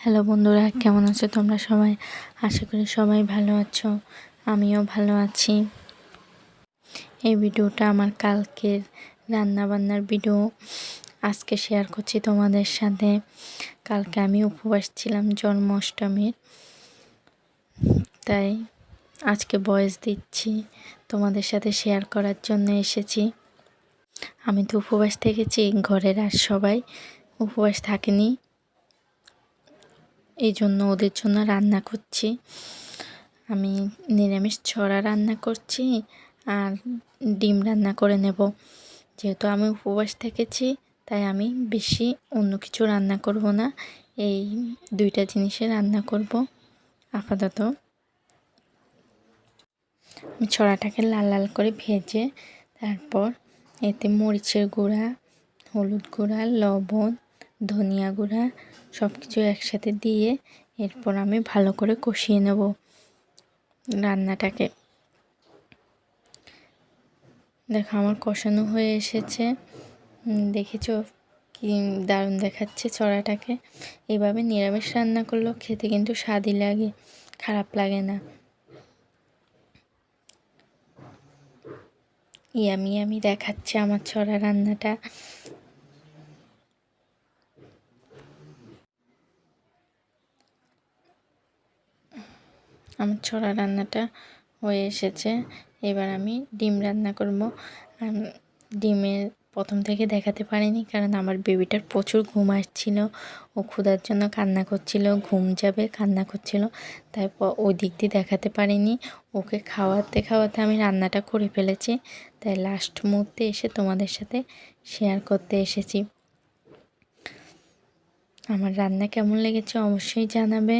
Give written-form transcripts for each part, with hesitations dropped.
Hello বন্ধুরা, কেমন আছো তোমরা সবাই? আশা করি সবাই ভালো আছো। আমিও ভালো আছি। এই ভিডিওটা আমার কালকের রান্নাবান্নার ভিডিও আজকে শেয়ার করছি তোমাদের সাথে। কালকে আমি উপবাস ছিলাম জন্মাষ্টমীর, তাই আজকে ভয়েস দিচ্ছি, তোমাদের সাথে শেয়ার করার জন্য এসেছি। আমি তো উপবাস থেকেছি, ঘরের আর সবাই উপবাস থাকেনি, এই জন্য ওদের জন্য রান্না করছি। আমি নিরামিষ ছড়া রান্না করছি আর ডিম রান্না করে নেব। যেহেতু আমি উপবাস থেকেছি তাই আমি বেশি অন্য কিছু রান্না করব না, এই দুইটা জিনিসে রান্না করব আপাতত। আমি ছড়াটাকে লাল লাল করে ভেজে তারপর এতে মরিচের গুঁড়া, হলুদ গুঁড়া, লবণ, ধনিয়া গুঁড়া সব কিছু একসাথে দিয়ে এরপর আমি ভালো করে কষিয়ে নেব রান্নাটাকে। দেখো আমার কষানো হয়ে এসেছে, দেখেছো কি দারুণ দেখাচ্ছে ছড়াটাকে। এভাবে নিরামিষ রান্না করলেও খেতে কিন্তু স্বাদই লাগে, খারাপ লাগে না। ইয়ামি ইয়ামি দেখাচ্ছে আমার ছড়া রান্নাটা। আমার ছড়া রান্নাটা হয়ে এসেছে। এবার আমি ডিম রান্না করব। ডিমের প্রথম থেকে দেখাতে পারিনি কারণ আমার বেবিটার প্রচুর ঘুম আসছিল, ও ক্ষুধার জন্য কান্না করছিল, ঘুম যাবে কান্না করছিল, তাই ওই দিক দিয়ে দেখাতে পারিনি। ওকে খাওয়াতে খাওয়াতে আমি রান্নাটা করে ফেলেছি, তাই লাস্ট মুহূর্তে এসে তোমাদের সাথে শেয়ার করতে এসেছি। আমার রান্না কেমন লেগেছে অবশ্যই জানাবে,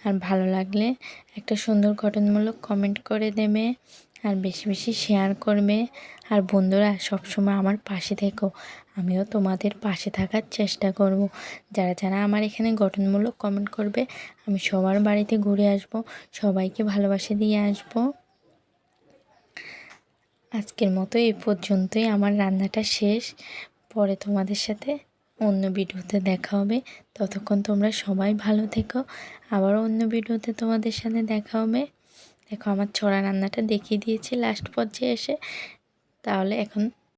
আর ভালো লাগলে একটা সুন্দর গঠনমূলক কমেন্ট করে দেবে, আর বেশি বেশি শেয়ার করবে। আর বন্ধুরা সবসময় আমার পাশে থেকো, আমিও তোমাদের পাশে থাকার চেষ্টা করব। যারা যারা আমার এখানে গঠনমূলক কমেন্ট করবে আমি সবার বাড়িতে ঘুরে আসব, সবাইকে ভালোবাসা দিয়ে আসব। আজকের মতো এই পর্যন্তই, আমার রান্নাটা শেষ। পরে তোমাদের সাথে অন্য ভিডিওতে দেখা হবে। ততক্ষণ তোমরা সবাই ভালো থেকো, আবারও অন্য ভিডিওতে তোমাদের সাথে দেখা হবে। দেখো আমার ছড়া রান্নাটা দেখিয়ে দিয়েছি লাস্ট পর্যায়ে এসে। তাহলে এখন